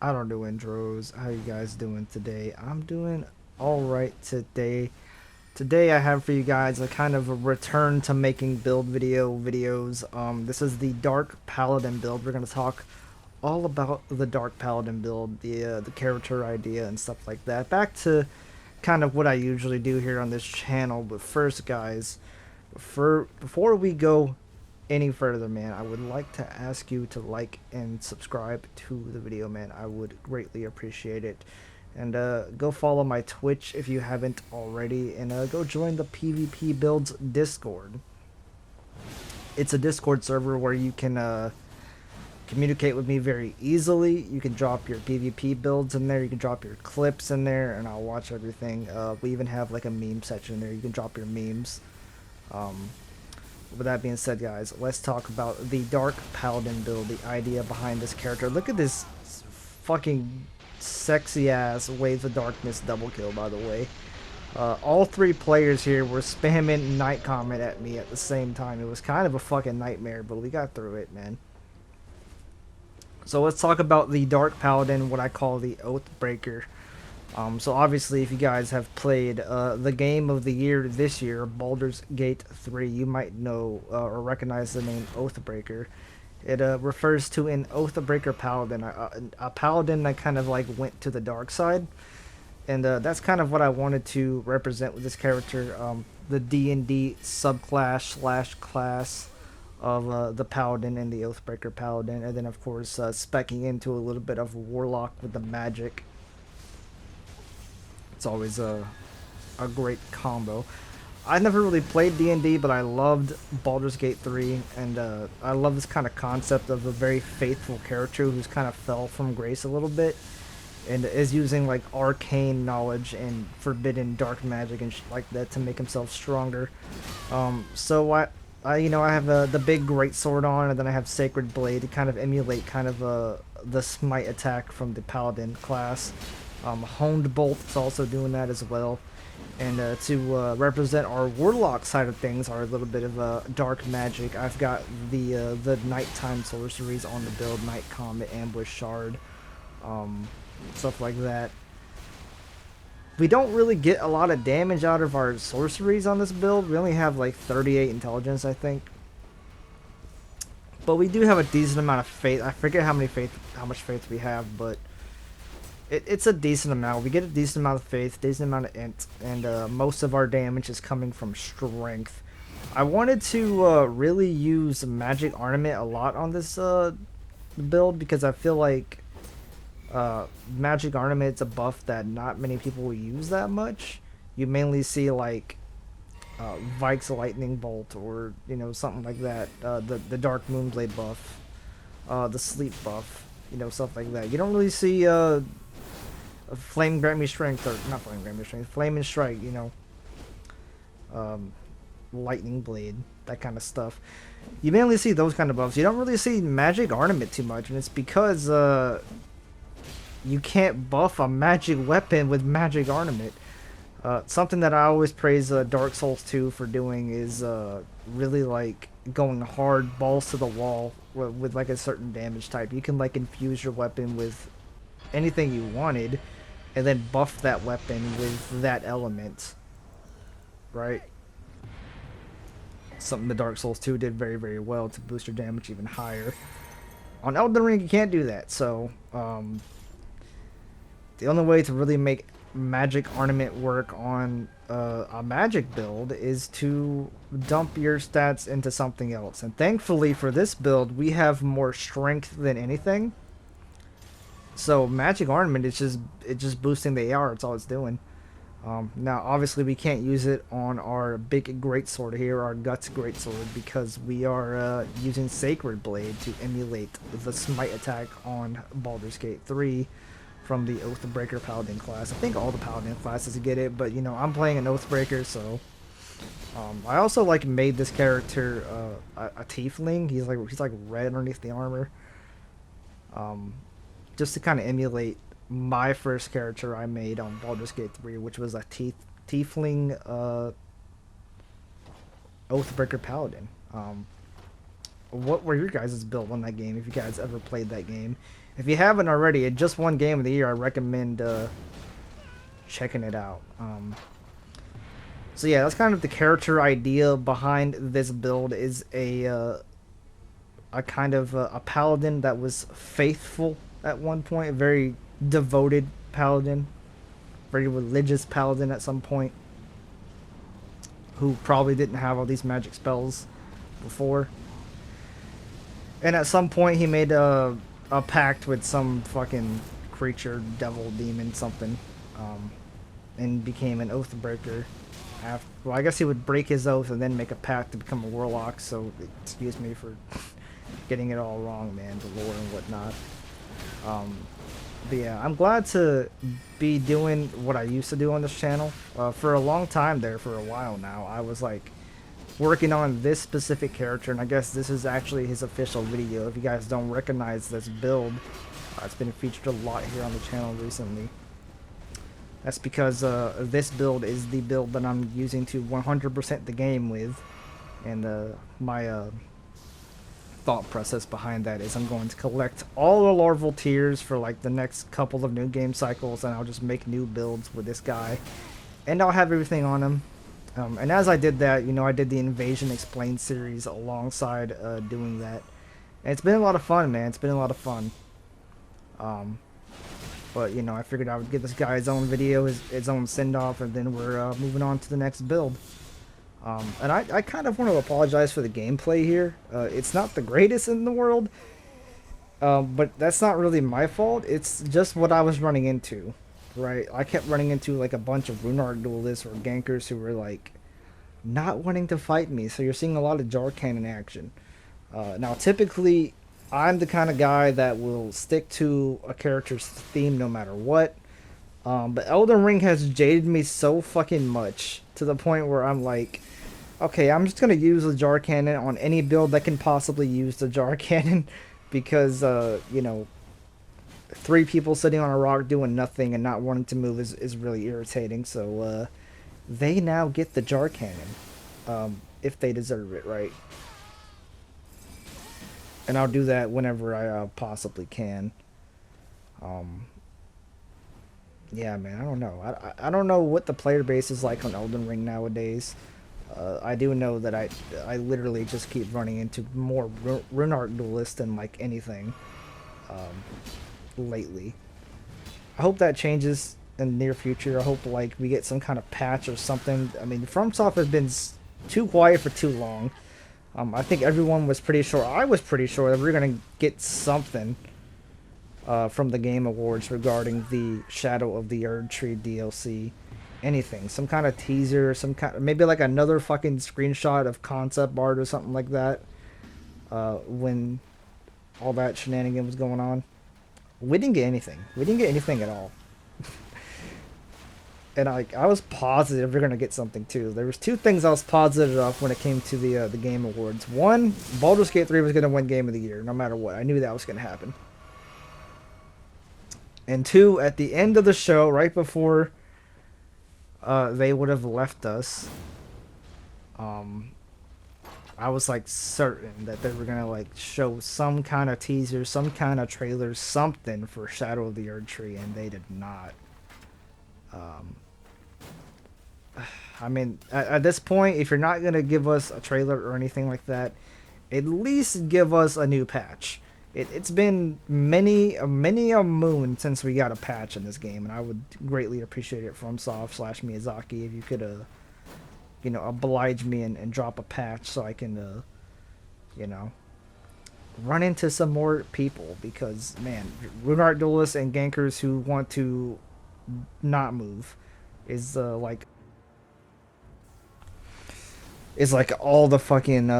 I don't do intros. How you guys doing today? I'm doing all right today. Today I have for you guys a kind of a return to making build videos. This is the Dark Paladin build. We're gonna talk all about the Dark Paladin build, the character idea and stuff like that. Back to kind of what I usually do here on this channel. But first, guys, before we go any further, man, I would like to ask you to like and subscribe to the video, man. I would greatly appreciate it. And go follow my Twitch if you haven't already, and go join the PvPBuilds Discord. It's a Discord server where you can communicate with me very easily. You can drop your PvP builds in there, you can drop your clips in there, and I'll watch everything. We even have like a meme section in there. You can drop your memes. With that being said, guys, let's talk about the Dark Paladin build, the idea behind this character. Look at this fucking sexy ass Waves of Darkness double kill, by the way. All three players here were spamming Night Comment at me at the same time. It was kind of a fucking nightmare, but we got through it, man. So let's talk about the Dark Paladin, what I call the Oathbreaker. So obviously, if you guys have played the game of the year this year, Baldur's Gate 3, you might know or recognize the name Oathbreaker. It refers to an Oathbreaker Paladin, a Paladin that kind of like went to the dark side. And that's kind of what I wanted to represent with this character, the D&D subclass slash class of the Paladin and the Oathbreaker Paladin. And then, of course, specking into a little bit of Warlock with the magic. It's always a great combo. I never really played D&D, but I loved Baldur's Gate 3, and I love this kind of concept of a very faithful character who's kind of fell from grace a little bit, and is using like arcane knowledge and forbidden dark magic and like that to make himself stronger. So I have the big greatsword on, and then I have Sacred Blade to kind of emulate kind of the smite attack from the Paladin class. Honed Bolt is also doing that as well. And to represent our Warlock side of things, our little bit of dark magic, I've got the nighttime sorceries on the build, Night Comet, Ambush Shard, stuff like that. We don't really get a lot of damage out of our sorceries on this build. We only have like 38 intelligence, I think. But we do have a decent amount of faith. I forget how much faith we have, but it's a decent amount. We get a decent amount of faith, decent amount of int, and most of our damage is coming from strength. I wanted to really use magic ornament a lot on this build because I feel like magic ornament is a buff that not many people will use that much. You mainly see like Vike's lightning bolt, or something like that. The dark moonblade buff, the sleep buff, stuff like that. You don't really see Flame grant me strength, or not flame grant me strength, flame and strike, lightning blade, that kind of stuff. You mainly see those kind of buffs. You don't really see magic ornament too much, and it's because you can't buff a magic weapon with magic ornament. Something that I always praise Dark Souls 2 for doing is really like going hard, balls to the wall with like a certain damage type. You can like infuse your weapon with anything you wanted, and then buff that weapon with that element, right? Something the Dark Souls 2 did very, very well to boost your damage even higher. On Elden Ring, you can't do that, so the only way to really make magic ornament work on a magic build is to dump your stats into something else. And thankfully for this build, we have more strength than anything. So magic ornament is just boosting the AR. It's all it's doing. Now, obviously, we can't use it on our big greatsword here, our guts greatsword, because we are using Sacred Blade to emulate the smite attack on Baldur's Gate 3 from the Oathbreaker Paladin class. I think all the Paladin classes get it, but I'm playing an Oathbreaker, so I also like made this character a tiefling. He's like red underneath the armor. Just to kind of emulate my first character I made on Baldur's Gate 3, which was a tiefling Oathbreaker Paladin. what were your guys' build on that game, if you guys ever played that game. If you haven't already, it just won Game of the Year. I recommend checking it out. So yeah, that's kind of the character idea behind this build. Is a kind of a paladin that was faithful at one point, a very devoted paladin, very religious paladin at some point, who probably didn't have all these magic spells before. And at some point he made a pact with some fucking creature, devil, demon, something, and became an Oathbreaker. Well, I guess he would break his oath and then make a pact to become a warlock, so excuse me for getting it all wrong, man, the lore and whatnot. But yeah, I'm glad to be doing what I used to do on this channel. For a long time there, for a while now, I was like working on this specific character, and I guess this is actually his official video. If you guys don't recognize this build, it's been featured a lot here on the channel recently. That's because this build is the build that I'm using to 100% the game with, and my thought process behind that is I'm going to collect all the larval tiers for like the next couple of new game cycles, and I'll just make new builds with this guy, and I'll have everything on him. And as I did that, you know, I did the Invasion Explained series alongside doing that. And it's been a lot of fun, man. It's been a lot of fun. But, you know, I figured I would give this guy his own video, his own send-off, and then we're moving on to the next build. And I kind of want to apologize for the gameplay here. It's not the greatest in the world, but that's not really my fault. It's just what I was running into. Right, I kept running into like a bunch of Rune duelists or gankers who were like not wanting to fight me, so you're seeing a lot of jar cannon action. Now typically I'm the kind of guy that will stick to a character's theme no matter what, but Elden Ring has jaded me so fucking much to the point where I'm like, okay, I'm just gonna use the jar cannon on any build that can possibly use the jar cannon, because you know, 3 people sitting on a rock doing nothing and not wanting to move is really irritating. So they now get the jar cannon, if they deserve it, right? And I'll do that whenever I possibly can. Yeah, man, I don't know. I don't know what the player base is like on Elden Ring nowadays. I do know that I literally just keep running into more Rune duelists than like anything. Lately. I hope that changes in the near future. I hope like we get some kind of patch or something. I mean, FromSoft has been too quiet for too long. I think everyone was pretty sure, I was pretty sure that we were going to get something from the Game Awards regarding the Shadow of the Erdtree DLC. Anything, some kind of teaser, some kind, maybe like another fucking screenshot of concept art or something like that, when all that shenanigan was going on. We didn't get anything. We didn't get anything at all. And I was positive we're gonna get something too. There was 2 things I was positive of when it came to the Game Awards. 1, Baldur's Gate 3 was gonna win Game of the Year, no matter what. I knew that was gonna happen. And 2, at the end of the show, right before they would have left us, I was like certain that they were gonna like show some kind of teaser, some kind of trailer, something for Shadow of the Erdtree, and they did not. I mean, at this point, if you're not gonna give us a trailer or anything like that, at least give us a new patch. It's been many a moon since we got a patch in this game, and I would greatly appreciate it from Soft/Miyazaki if you could you know, oblige me and drop a patch so I can, you know, run into some more people, because, man, Rune duelists and gankers who want to not move is, like all the fucking,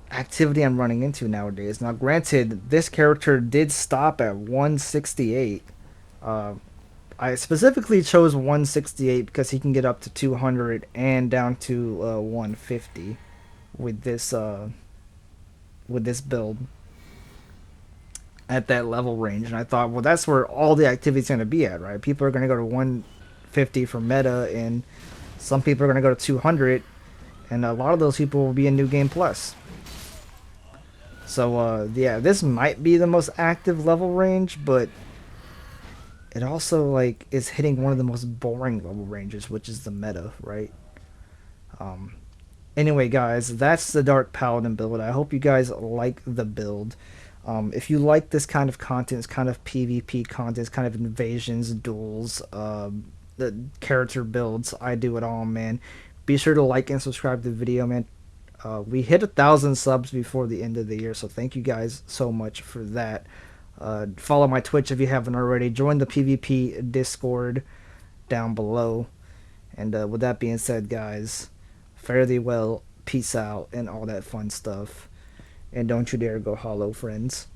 activity I'm running into nowadays. Now, granted, this character did stop at 168, I specifically chose 168 because he can get up to 200 and down to 150 with this build at that level range. And I thought, well, that's where all the activity's going to be at, right? People are going to go to 150 for meta, and some people are going to go to 200, and a lot of those people will be in New Game Plus. So yeah, this might be the most active level range, but it also like is hitting one of the most boring level ranges, which is the meta, right? Um, anyway, guys, that's the Dark Paladin build. I hope you guys like the build. If you like this kind of content, it's kind of PvP content, it's kind of invasions, duels, the character builds, I do it all, man. Be sure to like and subscribe to the video, man. We hit 1,000 subs before the end of the year, so thank you guys so much for that. Follow my Twitch if you haven't already. Join the PvP Discord down below. And with that being said, guys, fare thee well, peace out, and all that fun stuff. And don't you dare go hollow, friends.